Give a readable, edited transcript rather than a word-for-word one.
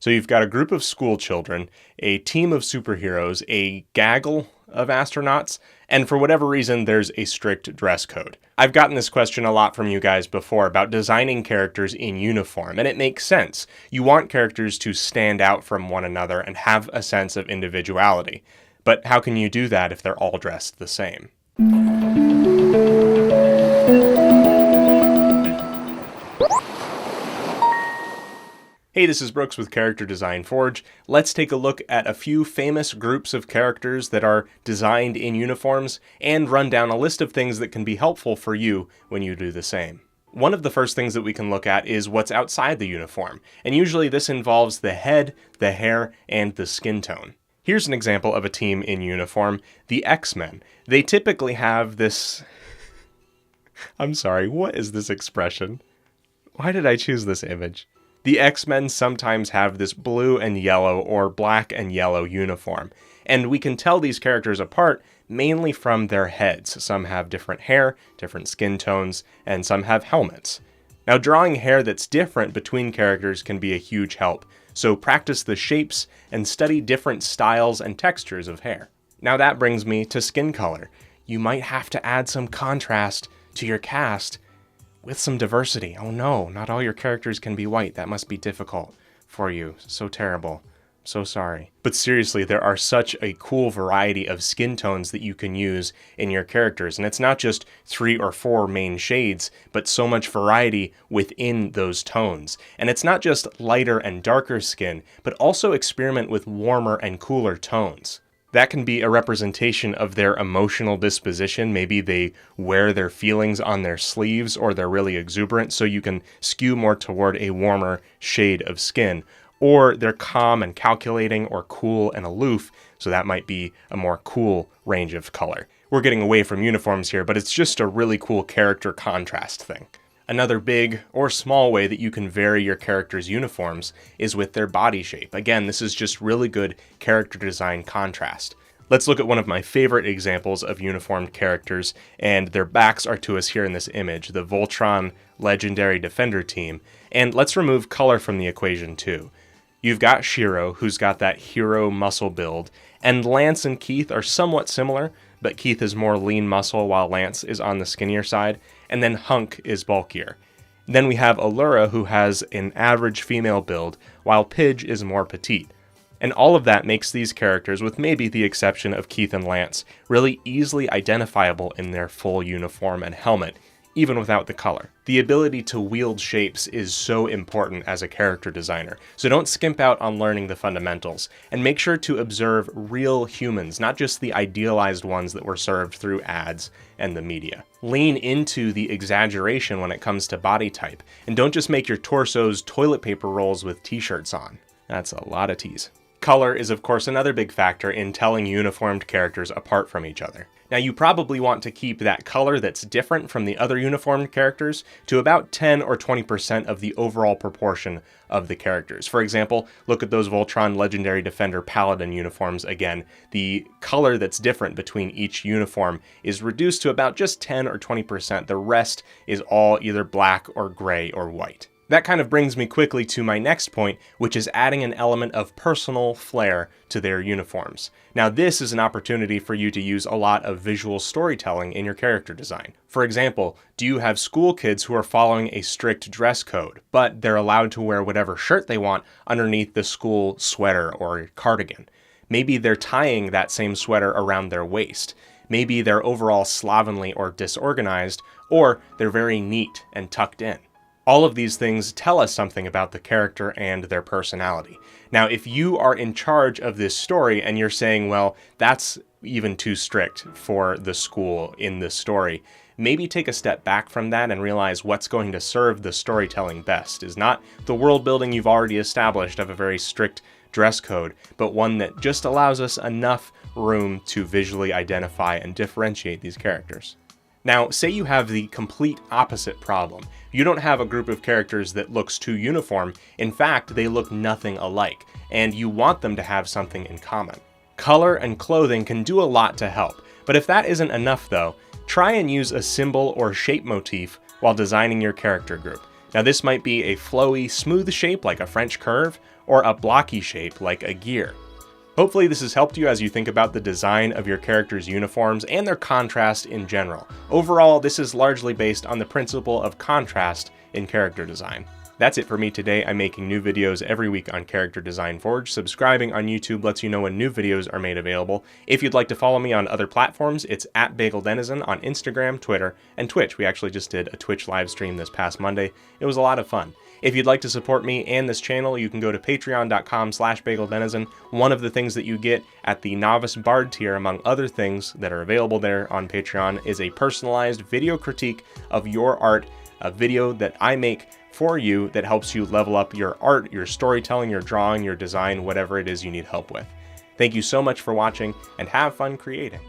So you've got a group of school children, a team of superheroes, a gaggle of astronauts, and for whatever reason, there's a strict dress code. I've gotten this question a lot from you guys before about designing characters in uniform, and it makes sense. You want characters to stand out from one another and have a sense of individuality. But how can you do that if they're all dressed the same? Hey, this is Brooks with Character Design Forge. Let's take a look at a few famous groups of characters that are designed in uniforms and run down a list of things that can be helpful for you when you do the same. One of the first things that we can look at is what's outside the uniform, and usually this involves the head, the hair, and the skin tone. Here's an example of a team in uniform, the X-Men. They typically have this... I'm sorry, what is this expression? Why did I choose this image? The X-Men sometimes have this blue and yellow or black and yellow uniform, and we can tell these characters apart mainly from their heads. Some have different hair, different skin tones, and some have helmets. Now, drawing hair that's different between characters can be a huge help, so practice the shapes and study different styles and textures of hair. Now that brings me to skin color. You might have to add some contrast to your cast with some diversity. Oh no, not all your characters can be white. That must be difficult for you. So terrible. So sorry. But seriously, there are such a cool variety of skin tones that you can use in your characters. And it's not just 3 or 4 main shades, but so much variety within those tones. And it's not just lighter and darker skin, but also experiment with warmer and cooler tones. That can be a representation of their emotional disposition. Maybe they wear their feelings on their sleeves, or they're really exuberant, so you can skew more toward a warmer shade of skin. Or they're calm and calculating, or cool and aloof, so that might be a more cool range of color. We're getting away from uniforms here, but it's just a really cool character contrast thing. Another big or small way that you can vary your character's uniforms is with their body shape. Again, this is just really good character design contrast. Let's look at one of my favorite examples of uniformed characters, and their backs are to us here in this image, the Voltron Legendary Defender team. And let's remove color from the equation too. You've got Shiro, who's got that hero muscle build, and Lance and Keith are somewhat similar, but Keith is more lean muscle while Lance is on the skinnier side, and then Hunk is bulkier. Then we have Allura, who has an average female build, while Pidge is more petite. And all of that makes these characters, with maybe the exception of Keith and Lance, really easily identifiable in their full uniform and helmet, even without the color. The ability to wield shapes is so important as a character designer, so don't skimp out on learning the fundamentals, and make sure to observe real humans, not just the idealized ones that were served through ads and the media. Lean into the exaggeration when it comes to body type, and don't just make your torsos toilet paper rolls with t-shirts on. That's a lot of teas. Color is of course another big factor in telling uniformed characters apart from each other. Now you probably want to keep that color that's different from the other uniformed characters to about 10 or 20% of the overall proportion of the characters. For example, look at those Voltron Legendary Defender Paladin uniforms again. The color that's different between each uniform is reduced to about just 10 or 20%. The rest is all either black or gray or white. That kind of brings me quickly to my next point, which is adding an element of personal flair to their uniforms. Now this is an opportunity for you to use a lot of visual storytelling in your character design. For example, do you have school kids who are following a strict dress code, but they're allowed to wear whatever shirt they want underneath the school sweater or cardigan? Maybe they're tying that same sweater around their waist. Maybe they're overall slovenly or disorganized, or they're very neat and tucked in. All of these things tell us something about the character and their personality. Now, if you are in charge of this story and you're saying, well, that's even too strict for the school in this story, maybe take a step back from that and realize what's going to serve the storytelling best is not the world building you've already established of a very strict dress code, but one that just allows us enough room to visually identify and differentiate these characters. Now, say you have the complete opposite problem. You don't have a group of characters that looks too uniform. In fact, they look nothing alike, and you want them to have something in common. Color and clothing can do a lot to help, but if that isn't enough though, try and use a symbol or shape motif while designing your character group. Now this might be a flowy, smooth shape like a French curve, or a blocky shape like a gear. Hopefully this has helped you as you think about the design of your character's uniforms and their contrast in general. Overall, this is largely based on the principle of contrast in character design. That's it for me today. I'm making new videos every week on Character Design Forge. Subscribing on YouTube lets you know when new videos are made available. If you'd like to follow me on other platforms, it's @BagelDenizen on Instagram, Twitter, and Twitch. We actually just did a Twitch live stream this past Monday. It was a lot of fun. If you'd like to support me and this channel, you can go to patreon.com/BagelDenizen. One of the things that you get at the Novice Bard tier, among other things that are available there on Patreon, is a personalized video critique of your art, a video that I make for you that helps you level up your art, your storytelling, your drawing, your design, whatever it is you need help with. Thank you so much for watching, and have fun creating.